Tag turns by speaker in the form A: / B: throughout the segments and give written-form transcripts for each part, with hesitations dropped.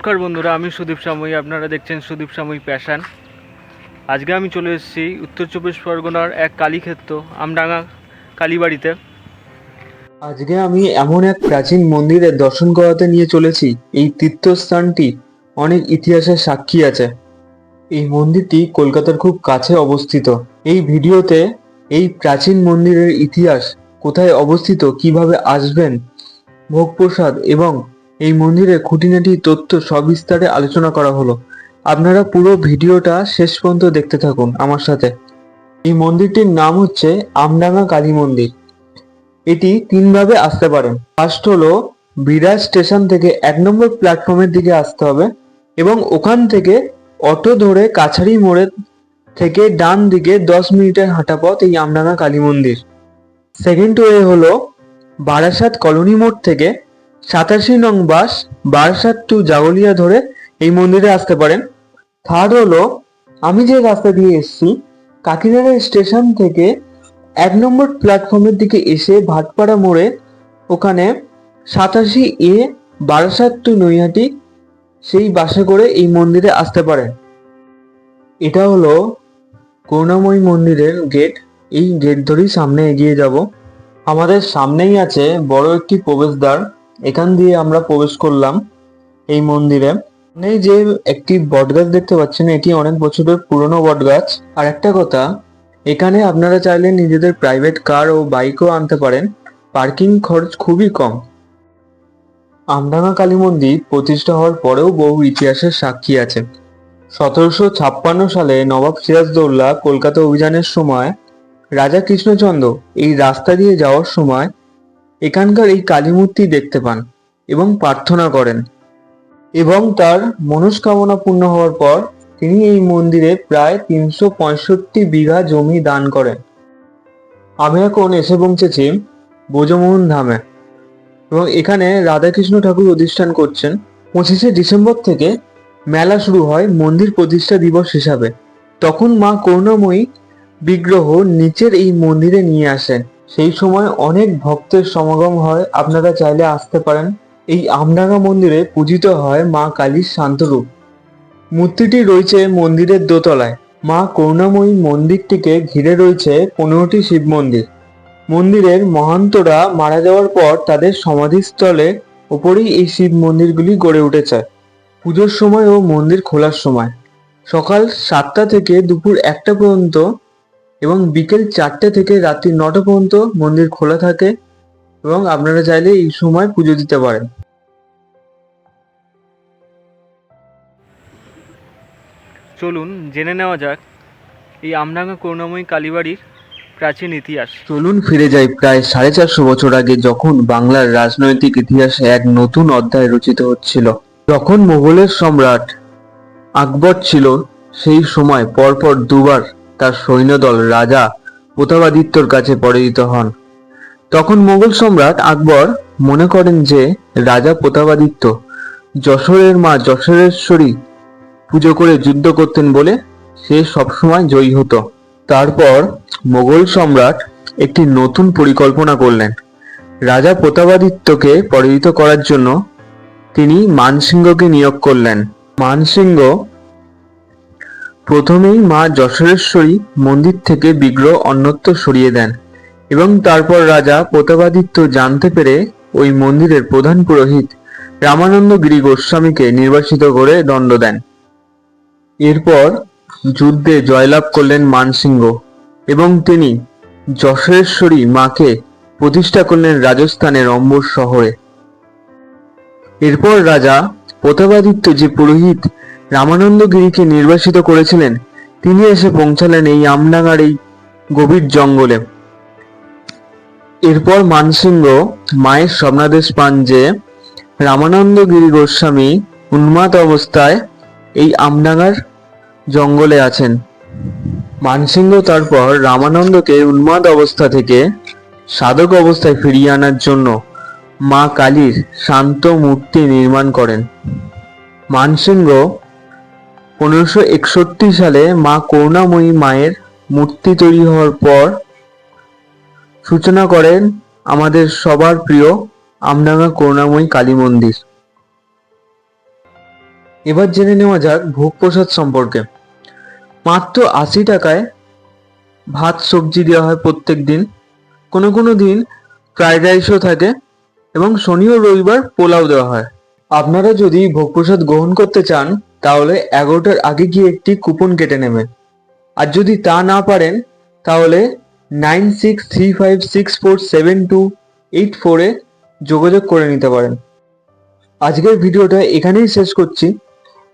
A: নমস্কার বন্ধুরা, আমি সুদীপ সাময়ী। আপনারা দেখছেন সুদীপ সাময়ী প্যাশান। আজকে আমি চলে এসেছি উত্তর চব্বিশ পরগনার এক কালীক্ষেত্র আমডাঙ্গা কালীবাড়িতে।
B: আজকে আমি এমন এক প্রাচীন মন্দিরের দর্শন করাতে নিয়ে চলেছি। এই তীর্থস্থানটি অনেক ইতিহাসের সাক্ষী আছে। এই মন্দিরটি কলকাতার খুব কাছে অবস্থিত। এই ভিডিওতে এই প্রাচীন মন্দিরের ইতিহাস, কোথায় অবস্থিত, কিভাবে আসবেন, ভোগ প্রসাদ এবং এই মন্দিরের খুঁটিনাটি তথ্য সবিস্তারে আলোচনা করা হলো। আপনারা পুরো ভিডিওটা শেষ পর্যন্ত দেখতে থাকুন আমার সাথে। এই মন্দিরটির নাম হচ্ছে আমডাঙ্গা কালী মন্দির। এটি তিনভাবে আসতে পারেন। ফার্স্ট হলো বিরাজ স্টেশন থেকে 1 নম্বর প্ল্যাটফর্মের দিকে আসতে হবে এবং ওখান থেকে অটো ধরে কাছারি মোড়ের থেকে ডান দিকে 10 মিনিটের হাঁটা পথ এই আমডাঙ্গা কালী মন্দির। সেকেন্ড ওয়ে হলো বারাসাত কলোনি মোড় থেকে 87 নং বাস বারাসাত টু জাগলিয়া ধরে এই মন্দিরে আসতে পারেন। থার্ড হলো আমি যে রাস্তা দিয়ে এসেছি কাকিনাড়া স্টেশন থেকে 1 নম্বর প্ল্যাটফর্মের দিকে এসে ভাটপাড়া মোড়ে ওখানে 87A বারাসাত টু নৈহাটি সেই বাসে করে এই মন্দিরে আসতে পারেন। এটা হলো করুণাময়ী মন্দিরের গেট। এই গেট ধরেই সামনে এগিয়ে যাব। আমাদের সামনেই আছে বড় একটি প্রবেশদ্বার। এখান দিয়ে আমরা প্রবেশ করলাম এই মন্দিরে। এই যে একটি বটগাছ দেখতে পাচ্ছেন, এটি অনেক বছরের পুরনো বটগাছ। আর একটা কথা, এখানে আপনারা চাইলে নিজেদের প্রাইভেট কার ও বাইকও আনতে পারেন। পার্কিং খরচ খুবই কম। আমডাঙ্গা কালী মন্দির প্রতিষ্ঠা হওয়ার পরেও বহু ইতিহাসের সাক্ষী আছে। 1756 সালে নবাব সিরাজদৌল্লা কলকাতা অভিযানের সময় রাজা কৃষ্ণচন্দ্র এই রাস্তা দিয়ে যাওয়ার সময় এখানকার এই কালী মূর্তি দেখতে পান এবং প্রার্থনা করেন, এবং তার মনস্কামনা পূর্ণ হওয়ার পর তিনি এই মন্দিরে প্রায় 365 বিঘা জমি দান করেন। আমি এখন এসে পৌঁছেছি ব্রজমোহন ধামে এবং এখানে রাধাকৃষ্ণ ঠাকুর অধিষ্ঠান করছেন। 25শে ডিসেম্বর থেকে মেলা শুরু হয় মন্দির প্রতিষ্ঠা দিবস হিসাবে। তখন মা করুণাময়ী বিগ্রহ নিচের এই মন্দিরে নিয়ে আসেন। সেই সময় অনেক ভক্তের সমাগম হয়। আপনারা চাইলে আসতে পারেন। এই আমডাঙ্গা মন্দিরে পূজিত হয় মা কালীর শান্তরূপ। মূর্তিটি রয়েছে মন্দিরের দোতলায়। মা করুণাময়ী মন্দিরটিকে ঘিরে রয়েছে 15টি শিব মন্দির। মন্দিরের মহান্তরা মারা যাওয়ার পর তাদের সমাধিস্থলে ওপরেই এই শিব মন্দিরগুলি গড়ে উঠেছে। পুজোর সময় ও মন্দির খোলার সময় সকাল 7টা থেকে দুপুর 1টা পর্যন্ত এবং বিকেল 4টে থেকে রাত্রি 9টা পর্যন্ত মন্দির খোলা থাকে এবং আপনারা চাইলে এই সময় পুজো দিতে পারেন।
A: চলুন জেনে নেওয়া যাক এই আমডাঙ্গা করুণাময়ী কালীবাড়ির প্রাচীন ইতিহাস।
B: চলুন ফিরে যাই প্রায় 450 বছর আগে, যখন বাংলার রাজনৈতিক ইতিহাসে এক নতুন অধ্যায় রচিত হচ্ছিল। যখন মোগলের সম্রাট আকবর ছিল, সেই সময় পরপর দুবার তার সৈন্যদল রাজা প্রতাপাদিত্যর কাছে পরাজিত হন। তখন মোগল সম্রাট আকবর মনে করেন যে রাজা প্রতাপাদিত্য যশোরের মা যশোরেশ্বরী পুজো করে যুদ্ধ করতেন বলে সে সবসময় জয়ী হতো। তারপর মোগল সম্রাট একটি নতুন পরিকল্পনা করলেন। রাজা প্রতাপাদিত্যকে পরাজিত করার জন্য তিনি মানসিংহকে নিয়োগ করলেন। মানসিংহ প্রথমেই মা যশোরেশ্বরী মন্দির থেকে বিগ্রহ অন্যত্র সরিয়ে দেন এবং তারপর রাজা প্রতাপাদিত্য জানতে পেরে ওই মন্দিরের প্রধান পুরোহিত রামানন্দ গিরি গোস্বামীকে নির্বাসিত করে দণ্ড দেন। এরপর যুদ্ধে জয়লাভ করলেন মানসিংহ এবং তিনি যশোরেশ্বরী মাকে প্রতিষ্ঠা করলেন রাজস্থানের অম্বর শহরে। এরপর রাজা প্রতাপাদিত্য যে পুরোহিত রামানন্দ গিরিকে নির্বাসিত করেছিলেন, তিনি এসে পৌঁছালেন এই আমডাঙ্গার এই গভীর জঙ্গলে। এরপর মানসিংহ মায়ের স্বপ্নাদেশ পান যে রামানন্দ গিরি গোস্বামী উন্মাদ অবস্থায় এই আমডাঙ্গার জঙ্গলে আছেন। মানসিংহ তারপর রামানন্দকে উন্মাদ অবস্থা থেকে সাধক অবস্থায় ফিরিয়ে আনার জন্য মা কালীর শান্ত মূর্তি নির্মাণ করেন। মানসিংহ 1561 সালে মা করুণাময়ী মায়ের মূর্তি তৈরি হওয়ার পর সূচনা করেন আমাদের সবার প্রিয় আমডাঙ্গা করুণাময়ী কালী মন্দির। এবার জেনে নেওয়া যাক ভোগ প্রসাদ সম্পর্কে। মাত্র 80 টাকায় ভাত সবজি দেওয়া হয় প্রত্যেক দিন। কোনো কোনো দিন ফ্রাইড রাইসও থাকে এবং শনি ও রবিবার পোলাও দেওয়া হয়। আপনারা যদি ভোগ প্রসাদ গ্রহণ করতে চান তাহলে 11টার আগে গিয়ে একটি কুপন কেটে নেবেন। আর যদি তা না পারেন তাহলে 9635647284 যোগাযোগ করে নিতে পারেন। আজকের ভিডিওটা এখানেই শেষ করছি।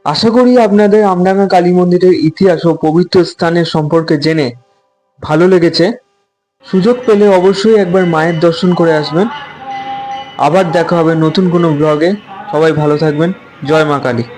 B: আশা করি আপনাদের আমডাঙ্গা কালী মন্দিরের ইতিহাস ও পবিত্র স্থানের সম্পর্কে জেনে ভালো লেগেছে। সুযোগ পেলে অবশ্যই একবার মায়ের দর্শন করে আসবেন। আবার দেখা হবে নতুন কোনো ব্লগে। সবাই ভালো থাকবেন। জয় মা কালী।